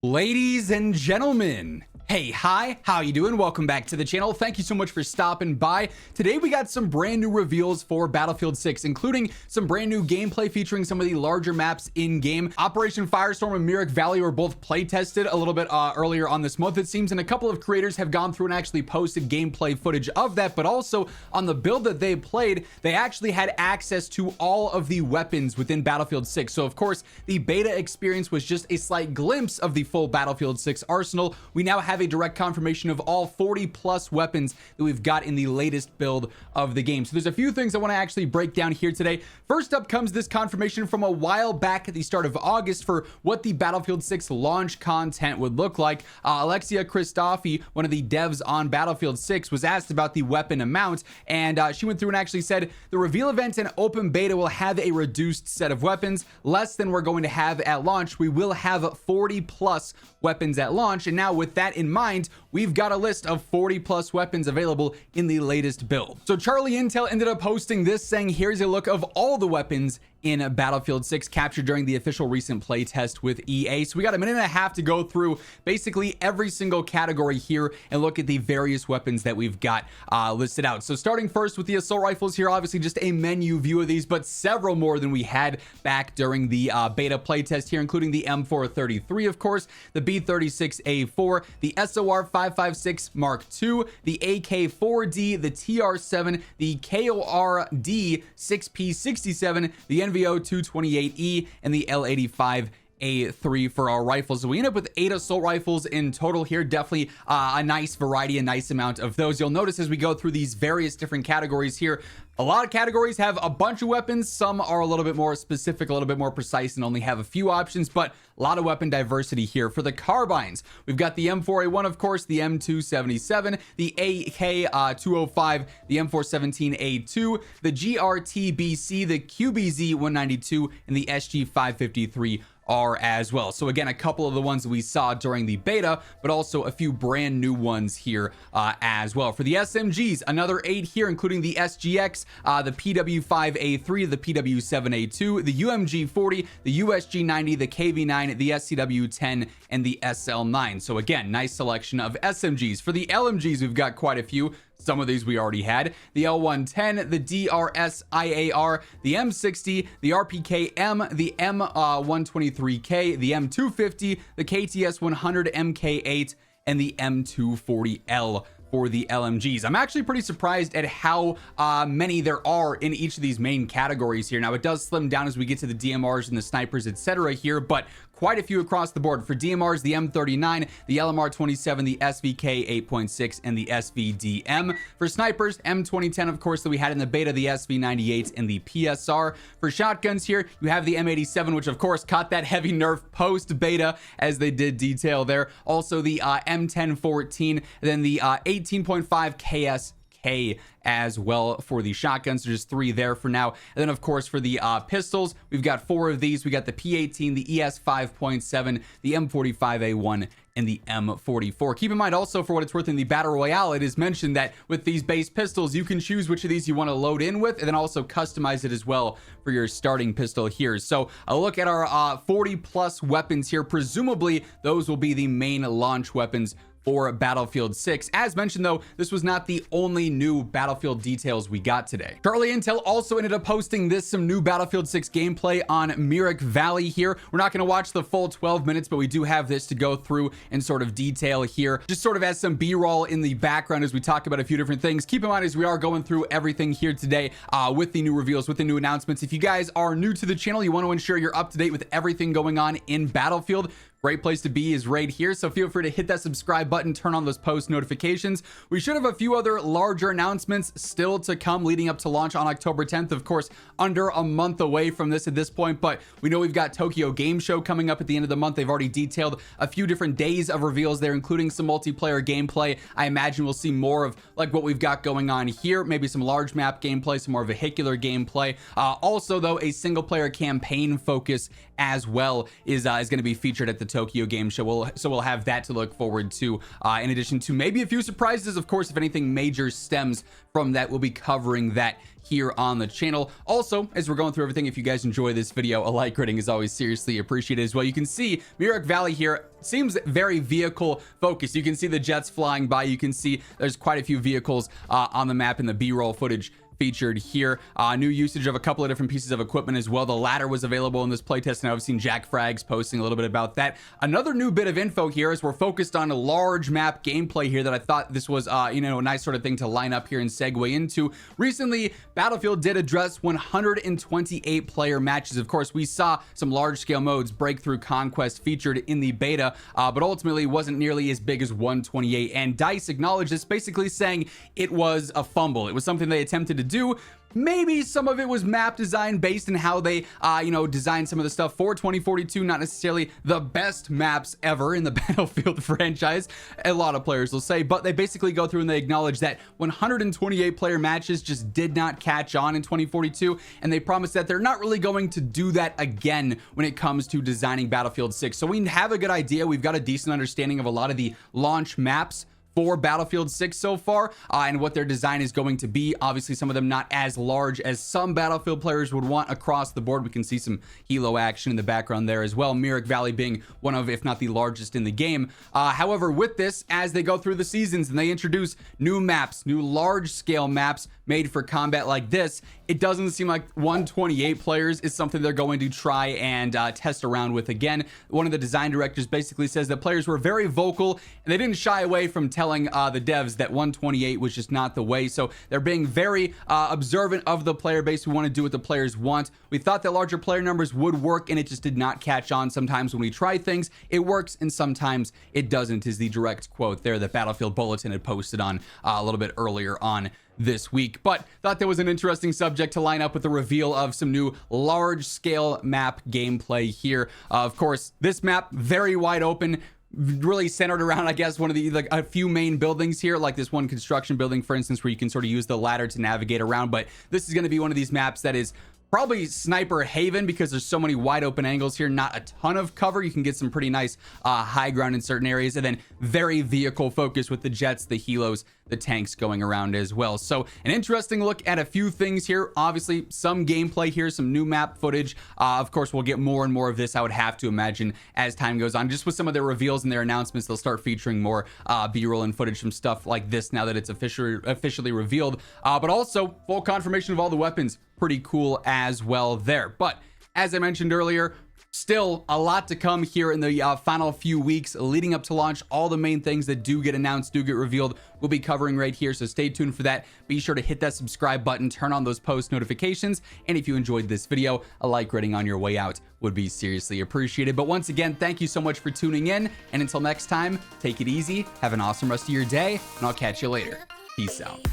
Ladies and gentlemen, hey, hi, how you doing? Welcome back to the channel. Thank you so much for stopping by. Today we got some brand new reveals for Battlefield 6, including some brand new gameplay featuring some of the larger maps in game. Operation Firestorm and Myrick Valley were both play tested a little bit earlier on this month, it seems, and a couple of creators have gone through and actually posted gameplay footage of that. But also on the build that they played, they actually had access to all of the weapons within Battlefield 6. So of course the beta experience was just a slight glimpse of the full Battlefield 6 arsenal. We now have a direct confirmation of all 40 plus weapons that we've got in the latest build of the game. So there's a few things I want to actually break down here today. First up comes this confirmation from a while back at the start of August for what the Battlefield 6 launch content would look like. Alexia Christofi, one of the devs on Battlefield 6, was asked about the weapon amount, and she went through and actually said the reveal event and open beta will have a reduced set of weapons, less than we're going to have at launch. We will have 40 plus weapons at launch, and now with that in mind, we've got a list of 40 plus weapons available in the latest build. So Charlie Intel ended up posting this, saying here's a look of all the weapons in Battlefield 6 captured during the official recent play test with EA. So we got a minute and a half to go through basically every single category here and look at the various weapons that we've got listed out. So starting first with the assault rifles here, obviously just a menu view of these, but several more than we had back during the beta play test here, including the M433, of course, the B36A4, the SOR 556 Mark II, the AK4D, the TR7, the KORD 6P67, the NVO 228E, and the L85A3 for our rifles. So we end up with 8 assault rifles in total here. Definitely a nice variety, a nice amount of those. You'll notice as we go through these various different categories here, a lot of categories have a bunch of weapons. Some are a little bit more specific, a little bit more precise, and only have a few options, but a lot of weapon diversity here. For the carbines, we've got the M4A1, of course, the M277, the AK205, the M417A2, the GRTBC, the QBZ192, and the SG553 are as well. So again, a couple of the ones that we saw during the beta, but also a few brand new ones here as well. For the SMGs, another 8 here, including the SGX, the PW5A3, the PW7A2, the UMG40, the USG90, the KV9, the SCW10, and the SL9. So again, nice selection of SMGs. For the LMGs, we've got quite a few. Some of these we already had. The L110, the DRS-IAR, the M60, the RPK-M, the M123K, the M250, the KTS-100 MK8, and the M240L for the LMGs. I'm actually pretty surprised at how many there are in each of these main categories here. Now, it does slim down as we get to the DMRs and the snipers, etc. here, but quite a few across the board. For DMRs, the M39, the LMR27, the SVK 8.6, and the SVDM. For snipers, M2010, of course, that we had in the beta, the SV98, and the PSR. For shotguns here, you have the M87, which of course caught that heavy nerf post-beta, as they did detail there. Also the M1014, then the 18.5 KSK as well for the shotguns. There's just 3 there for now. And then of course for the pistols, we've got 4 of these. We got the P18, the ES 5.7, the M45A1, and the M44. Keep in mind also, for what it's worth, in the battle royale, it is mentioned that with these base pistols, you can choose which of these you want to load in with, and then also customize it as well for your starting pistol here. So a look at our 40 plus weapons here. Presumably those will be the main launch weapons for Battlefield 6. As mentioned though, this was not the only new Battlefield details we got today. Charlie Intel also ended up posting some new Battlefield 6 gameplay on Myrick Valley here. We're not going to watch the full 12 minutes, but we do have this to go through in sort of detail here, just sort of as some B-roll in the background as we talk about a few different things. Keep in mind, as we are going through everything here today with the new reveals, with the new announcements, if you guys are new to the channel, you want to ensure you're up to date with everything going on in Battlefield, great place to be is right here. So feel free to hit that subscribe button, turn on those post notifications. We should have a few other larger announcements still to come leading up to launch on October 10th. Of course, under a month away from this at this point, but we know we've got Tokyo Game Show coming up at the end of the month. They've already detailed a few different days of reveals there, including some multiplayer gameplay. I imagine we'll see more of like what we've got going on here, maybe some large map gameplay, some more vehicular gameplay. Also though, a single player campaign focus as well is going to be featured at the Tokyo Game Show. So we'll have that to look forward to, in addition to maybe a few surprises. Of course, if anything major stems from that, we'll be covering that here on the channel. Also, as we're going through everything, if you guys enjoy this video, a like rating is always seriously appreciated as well. You can see Mirror Valley here seems very vehicle focused. You can see the jets flying by. You can see there's quite a few vehicles on the map in the B-roll footage featured here. New usage of a couple of different pieces of equipment as well. The ladder was available in this playtest, and I've seen Jack Frags posting a little bit about that. Another new bit of info here is we're focused on a large map gameplay here that I thought this was, a nice sort of thing to line up here and segue into. Recently, Battlefield did address 128 player matches. Of course, we saw some large scale modes, Breakthrough, Conquest, featured in the beta, but ultimately wasn't nearly as big as 128. And DICE acknowledged this, basically saying it was a fumble. It was something they attempted to do. Maybe some of it was map design based in how they, designed some of the stuff for 2042. Not necessarily the best maps ever in the Battlefield franchise, a lot of players will say, but they basically go through and they acknowledge that 128 player matches just did not catch on in 2042, and they promise that they're not really going to do that again when it comes to designing Battlefield 6. So we have a good idea. We've got a decent understanding of a lot of the launch maps for Battlefield 6 so far, and what their design is going to be. Obviously, some of them not as large as some Battlefield players would want across the board. We can see some helo action in the background there as well. Mirror Valley being one of, if not the largest in the game. However, with this, as they go through the seasons and they introduce new maps, new large-scale maps made for combat like this, it doesn't seem like 128 players is something they're going to try and test around with again. One of the design directors basically says that players were very vocal and they didn't shy away from telling the devs that 128 was just not the way. So they're being very observant of the player base. We want to do what the players want. We thought that larger player numbers would work, and it just did not catch on. Sometimes when we try things, it works, and sometimes it doesn't, is the direct quote there that Battlefield Bulletin had posted on a little bit earlier on this week. But thought that was an interesting subject to line up with the reveal of some new large scale map gameplay here. Of course, this map very wide open, really centered around, I guess, one of the, like, a few main buildings here, like this one construction building, for instance, where you can sort of use the ladder to navigate around. But this is going to be one of these maps that is probably sniper haven because there's so many wide open angles here, not a ton of cover. You can get some pretty nice high ground in certain areas, and then very vehicle focused with the jets, the helos, the tanks going around as well. So an interesting look at a few things here. Obviously some gameplay here, some new map footage. Of course, we'll get more and more of this, I would have to imagine, as time goes on. Just with some of their reveals and their announcements, they'll start featuring more B-roll and footage from stuff like this now that it's officially revealed. But also full confirmation of all the weapons. Pretty cool as well there. But as I mentioned earlier, still a lot to come here in the final few weeks leading up to launch. All the main things that do get announced, do get revealed, we'll be covering right here, so stay tuned for that. Be sure to hit that subscribe button, turn on those post notifications, and if you enjoyed this video, a like rating on your way out would be seriously appreciated. But once again, thank you so much for tuning in, and until next time, take it easy, have an awesome rest of your day, and I'll catch you later. Peace out.